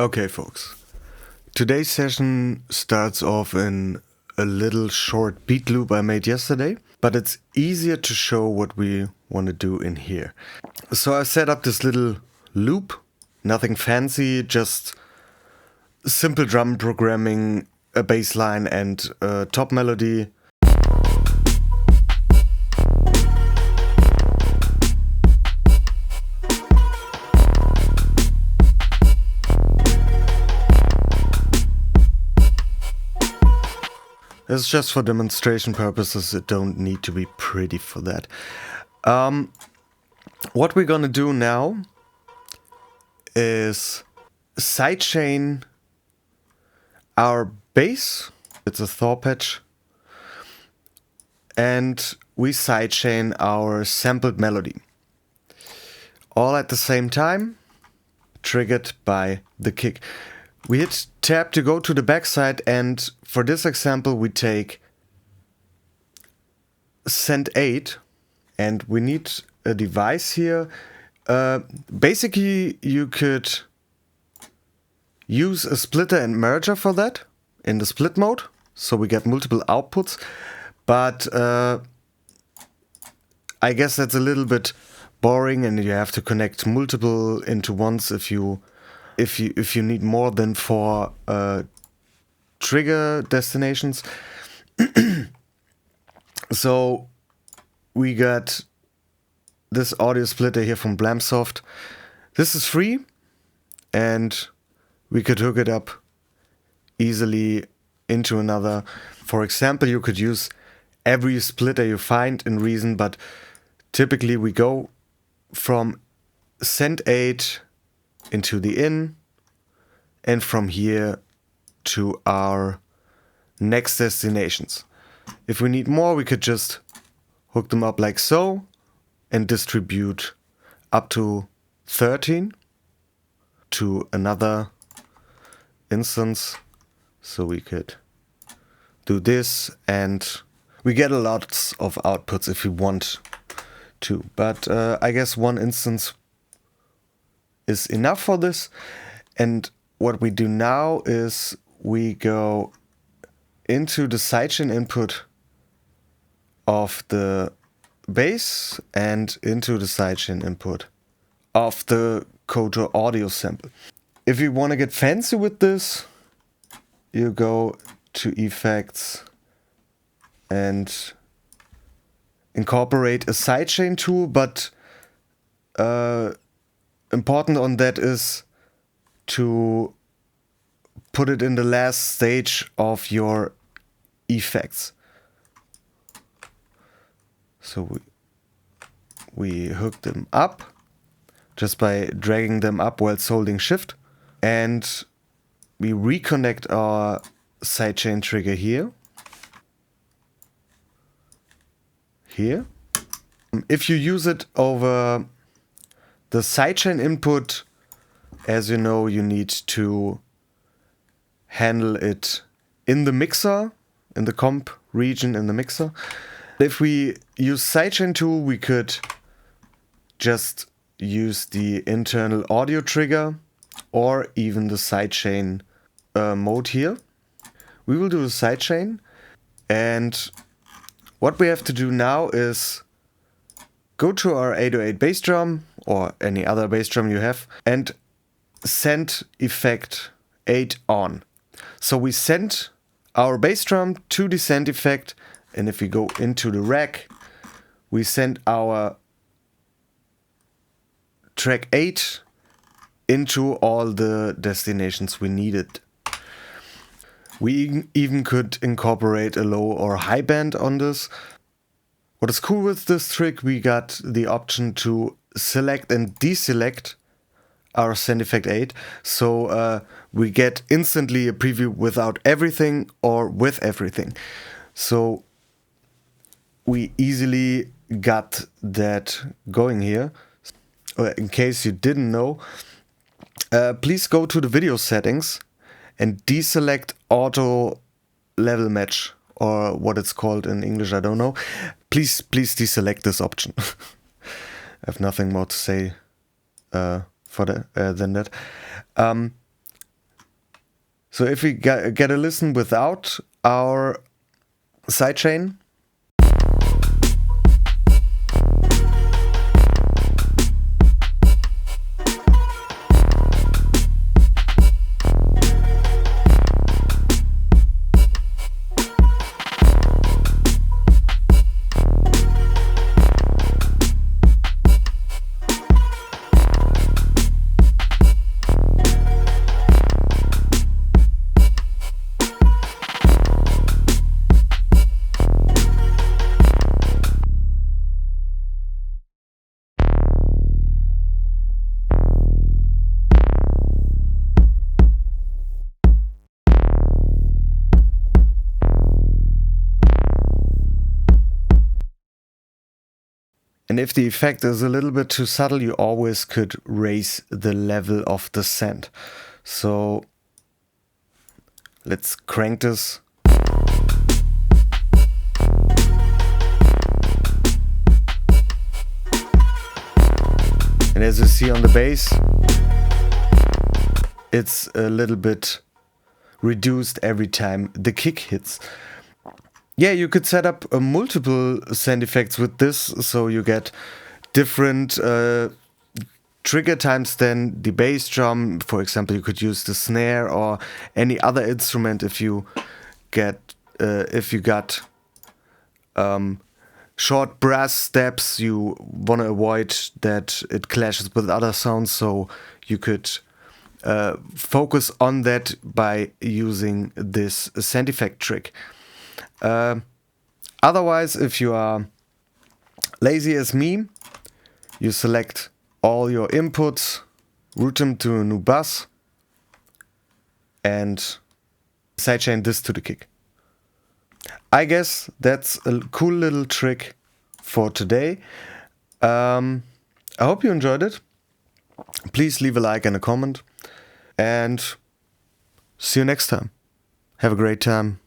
Okay, folks. Today's session starts off in a little short beat loop I made yesterday, but it's easier to show what we want to do in here. So I set up this little loop, nothing fancy, just simple drum programming, a bass line and a top melody. It's just for demonstration purposes, it don't need to be pretty for that. What we're gonna do now is sidechain our bass, it's a Thor patch, and we sidechain our sampled melody. All at the same time, triggered by the kick. We hit tab to go to the backside, and for this example we take send 8 and we need a device here. Basically you could use a splitter and merger for that in the split mode, so we get multiple outputs, but I guess that's a little bit boring and you have to connect multiple into ones if you need more than 4 trigger destinations. So we got this audio splitter here from Blamsoft. This is free and we could hook it up easily into another. For example, you could use every splitter you find in Reason, but typically we go from send 8 into the in, and from here to our next destinations. If we need more, we could just hook them up like so and distribute up to 13 to another instance. So we could do this and we get a lot of outputs if we want to, but I guess one instance is enough for this. And what we do now is we go into the sidechain input of the bass and into the sidechain input of the Koto audio sample. If you want to get fancy with this, you go to effects and incorporate a sidechain tool, but important on that is to put it in the last stage of your effects. So we hook them up just by dragging them up whilst holding shift, and we reconnect our sidechain trigger here. If you use it over the sidechain input, as you know, you need to handle it in the mixer, in the comp region in the mixer. If we use sidechain tool, we could just use the internal audio trigger or even the sidechain mode here. We will do a sidechain, and what we have to do now is go to our 808 bass drum or any other bass drum you have and send effect 8 on. So we send our bass drum to the send effect, and if we go into the rack, we send our track 8 into all the destinations we needed. We even could incorporate a low or high band on this. What is cool with this trick, we got the option to select and deselect our send effect 8, so we get instantly a preview without everything or with everything. So we easily got that going here. In case you didn't know, please go to the video settings and deselect auto level match, or what it's called in English, I don't know. Please deselect this option. I have nothing more to say than that. So if we get a listen without our sidechain, and if the effect is a little bit too subtle, you always could raise the level of the send. So let's crank this. And as you see on the bass, it's a little bit reduced every time the kick hits. Yeah, you could set up multiple send effects with this, so you get different trigger times than the bass drum. For example, you could use the snare or any other instrument if you got short brass steps. You want to avoid that it clashes with other sounds, so you could focus on that by using this send effect trick. Otherwise, if you are lazy as me, you select all your inputs, route them to a new bus, and sidechain this to the kick. I guess that's a cool little trick for today. I hope you enjoyed it. Please leave a like and a comment, and see you next time. Have a great time.